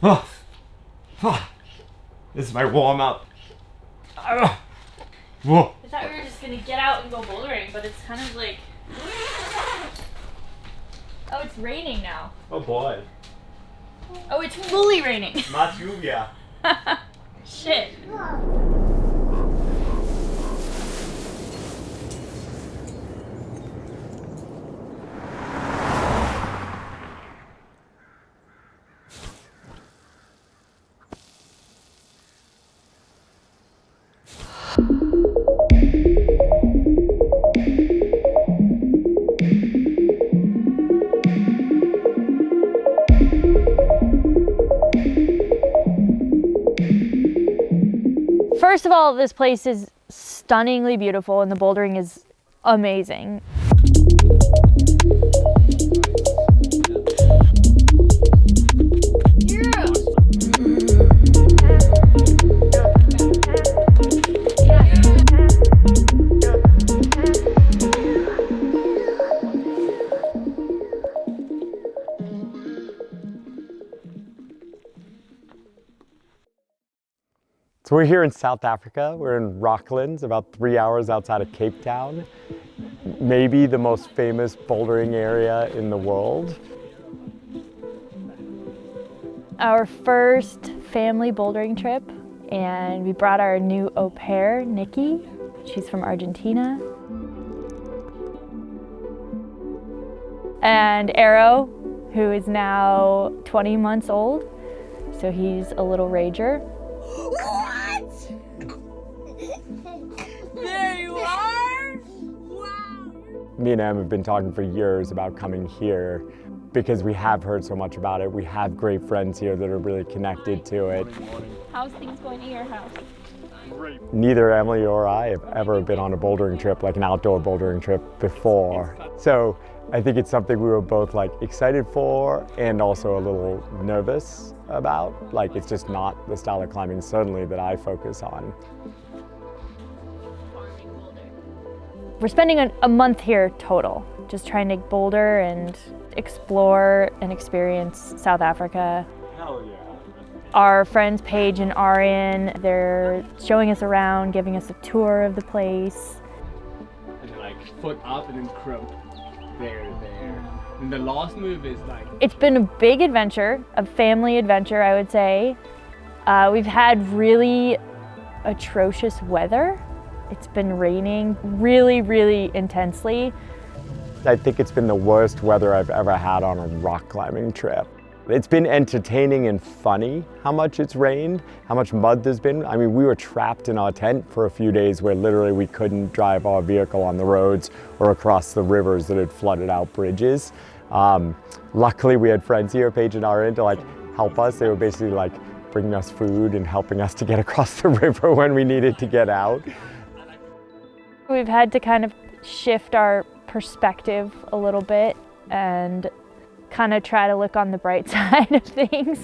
Oh. Oh. This is my warm up. Whoa. I thought we were just gonna get out and go bouldering, but it's kind of like... Oh, it's raining now. Oh boy. Oh, it's fully raining. Más lluvia. Shit. First of all, this place is stunningly beautiful and the bouldering is amazing. So we're here in South Africa. We're in Rocklands, about 3 hours outside of Cape Town. Maybe the most famous bouldering area in the world. Our first family bouldering trip, and we brought our new au pair, Nikki. She's from Argentina. And Arrow, who is now 20 months old, so he's a little rager. What? There you are? Wow. Me and Em have been talking for years about coming here because we have heard so much about it. We have great friends here that are really connected to it. How's things going at your house? Neither Emily or I have ever been on a bouldering trip, like an outdoor bouldering trip before. So I think it's something we were both like excited for and also a little nervous about. Like it's just not the style of climbing certainly that I focus on. We're spending a month here total, just trying to boulder and explore and experience South Africa. Hell yeah. Our friends Paige and Arian, they're showing us around, giving us a tour of the place. And like foot up and then crump. There. And the last move is like... It's been a big adventure, a family adventure, I would say. We've had really atrocious weather. It's been raining really, really intensely. I think it's been the worst weather I've ever had on a rock climbing trip. It's been entertaining and funny how much it's rained, how much mud there's been. I mean, we were trapped in our tent for a few days where literally we couldn't drive our vehicle on the roads or across the rivers that had flooded out bridges. Luckily, we had friends here, Paige and Arian, to like help us. They were basically like bringing us food and helping us to get across the river when we needed to get out. We've had to kind of shift our perspective a little bit and kind of try to look on the bright side of things.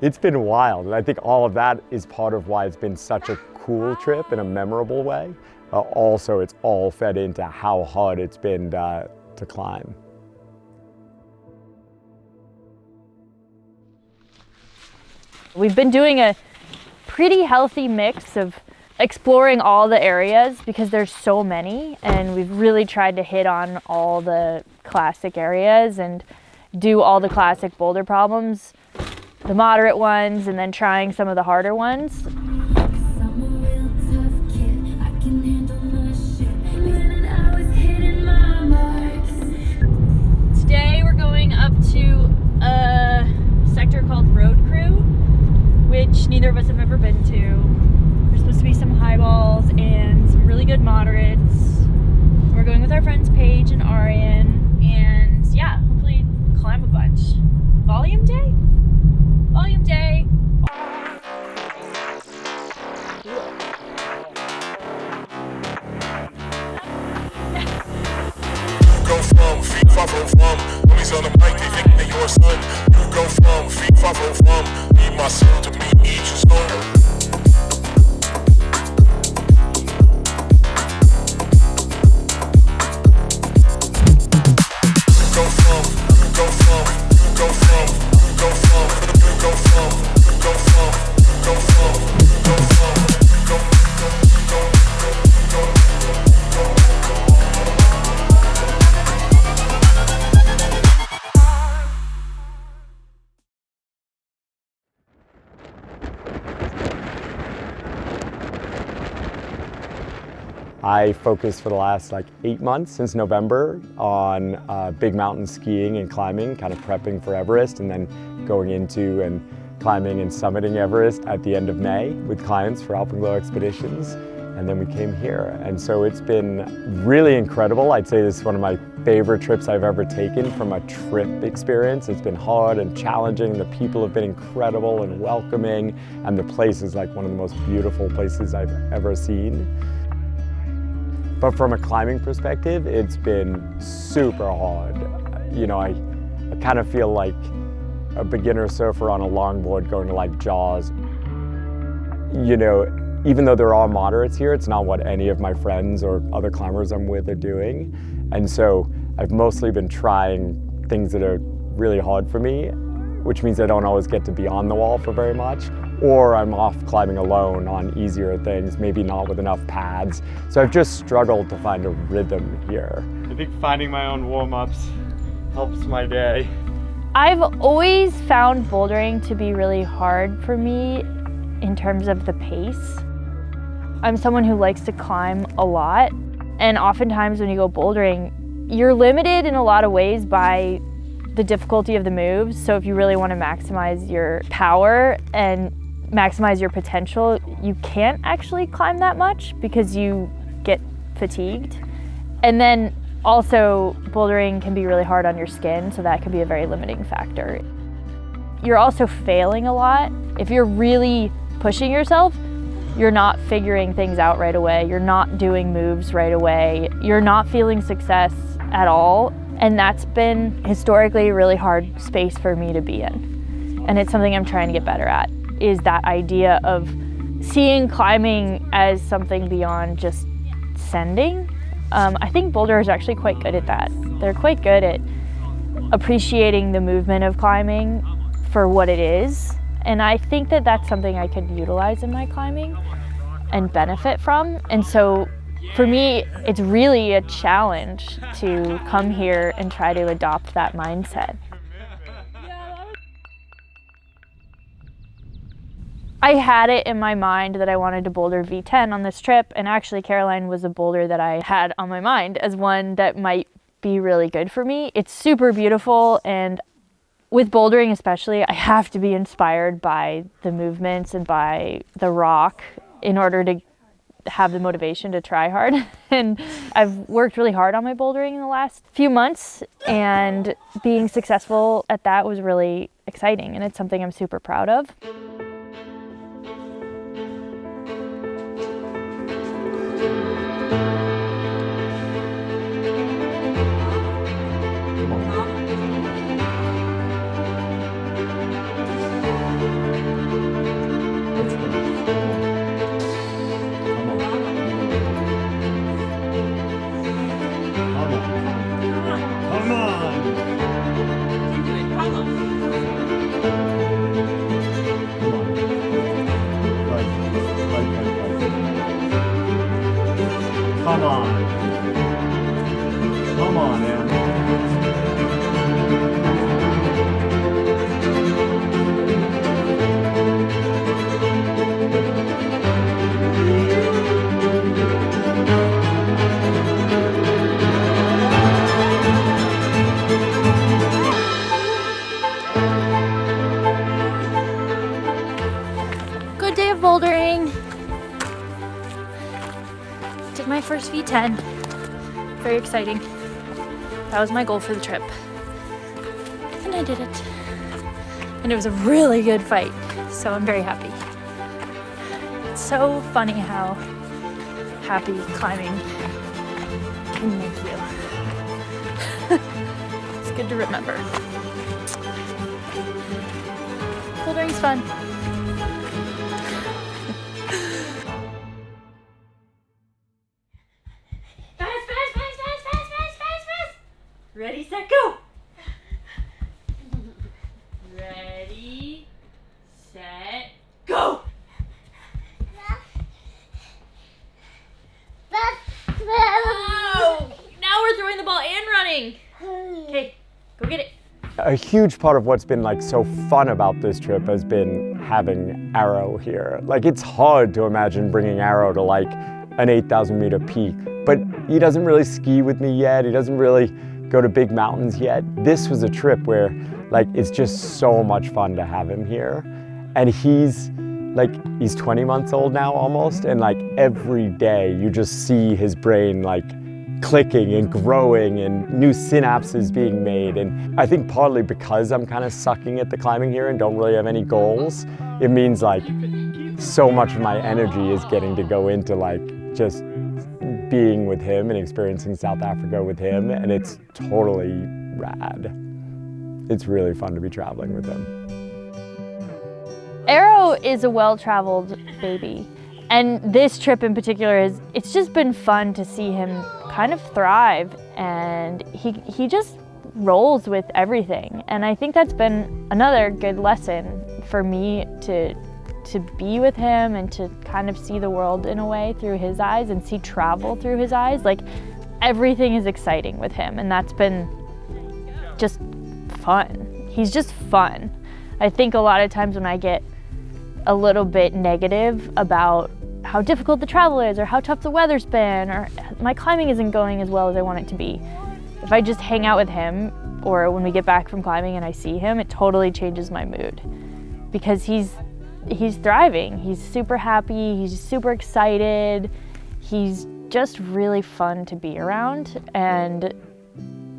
It's been wild, and I think all of that is part of why it's been such a cool trip in a memorable way. Also, it's all fed into how hard it's been to climb. We've been doing a pretty healthy mix of exploring all the areas because there's so many, and we've really tried to hit on all the classic areas and do all the classic boulder problems, the moderate ones, and then trying some of the harder ones. Today we're going up to a sector called Road Crew, which neither of us have ever been to. There's supposed to be some high balls and some really good moderates. We're going with our friends Paige and Arian, and yeah, hopefully climb a bunch. Volume day? Volume day. Go from feet far from homies on the mic, they think they're your son. You go from feet far from me, myself to me, each is on. Go from I focused for the last like 8 months since November on big mountain skiing and climbing, kind of prepping for Everest, and then going into and climbing and summiting Everest at the end of May with clients for Alpenglow expeditions. And then we came here. And so it's been really incredible. I'd say this is one of my favorite trips I've ever taken from a trip experience. It's been hard and challenging. The people have been incredible and welcoming, and the place is like one of the most beautiful places I've ever seen. But from a climbing perspective, it's been super hard. You know, I kind of feel like a beginner surfer on a longboard going to like Jaws. You know, even though there are moderates here, it's not what any of my friends or other climbers I'm with are doing. And so I've mostly been trying things that are really hard for me, which means I don't always get to be on the wall for very much, or I'm off climbing alone on easier things, maybe not with enough pads. So I've just struggled to find a rhythm here. I think finding my own warm-ups helps my day. I've always found bouldering to be really hard for me in terms of the pace. I'm someone who likes to climb a lot, and oftentimes when you go bouldering, you're limited in a lot of ways by the difficulty of the moves. So if you really want to maximize your power and maximize your potential, you can't actually climb that much because you get fatigued. And then also bouldering can be really hard on your skin, so that can be a very limiting factor. You're also failing a lot. If you're really pushing yourself, you're not figuring things out right away. You're not doing moves right away. You're not feeling success at all. And that's been historically a really hard space for me to be in. And it's something I'm trying to get better at, is that idea of seeing climbing as something beyond just sending. I think boulders are actually quite good at that. They're quite good at appreciating the movement of climbing for what it is. And I think that that's something I could utilize in my climbing and benefit from. And so for me, it's really a challenge to come here and try to adopt that mindset. I had it in my mind that I wanted to boulder V10 on this trip, and actually Caroline was a boulder that I had on my mind as one that might be really good for me. It's super beautiful, and with bouldering especially, I have to be inspired by the movements and by the rock in order to have the motivation to try hard. And I've worked really hard on my bouldering in the last few months, and being successful at that was really exciting, and it's something I'm super proud of. Come on, man. Good day of bouldering. Did my first V10. Very exciting. That was my goal for the trip. And I did it. And it was a really good fight, so I'm very happy. It's so funny how happy climbing can make you. It's good to remember. Bouldering's fun. Ready, set, go! Ready, set, go! Oh! Now we're throwing the ball and running! Okay, go get it. A huge part of what's been like so fun about this trip has been having Arrow here. Like, it's hard to imagine bringing Arrow to like an 8,000 meter peak, but he doesn't really ski with me yet. He doesn't really go to big mountains yet. This was a trip where like it's just so much fun to have him here. And he's 20 months old now almost, and like every day you just see his brain like clicking and growing and new synapses being made. And I think partly because I'm kind of sucking at the climbing here and don't really have any goals, it means like so much of my energy is getting to go into like just being with him and experiencing South Africa with him, and it's totally rad. It's really fun to be traveling with him. Arrow is a well-traveled baby, and this trip in particular it's just been fun to see him kind of thrive, and he just rolls with everything. And I think that's been another good lesson for me to be with him and to kind of see the world in a way through his eyes and see travel through his eyes. Like everything is exciting with him, and that's been just fun. He's just fun. I think a lot of times when I get a little bit negative about how difficult the travel is or how tough the weather's been or my climbing isn't going as well as I want it to be, if I just hang out with him or when we get back from climbing and I see him, it totally changes my mood because he's thriving. He's super happy, he's super excited, he's just really fun to be around, and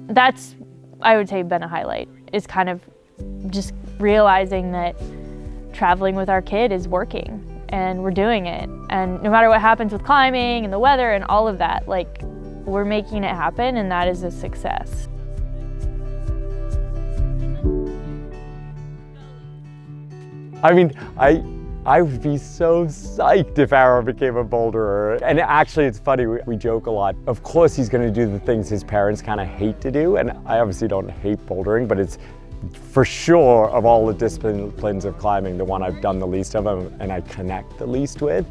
that's, I would say, been a highlight, is kind of just realizing that traveling with our kid is working and we're doing it, and no matter what happens with climbing and the weather and all of that, like we're making it happen, and that is a success. I mean, I would be so psyched if Arrow became a boulderer. And actually, it's funny, we joke a lot. Of course, he's gonna do the things his parents kind of hate to do, and I obviously don't hate bouldering, but it's for sure, of all the disciplines of climbing, the one I've done the least of and I connect the least with.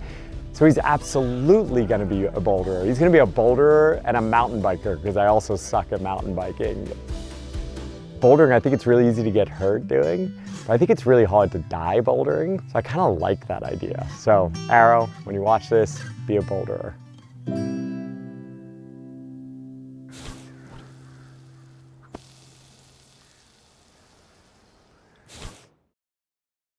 So he's absolutely gonna be a boulderer. He's gonna be a boulderer and a mountain biker, because I also suck at mountain biking. Bouldering, I think it's really easy to get hurt doing, but I think it's really hard to die bouldering. So I kind of like that idea. So Arrow, when you watch this, be a boulderer.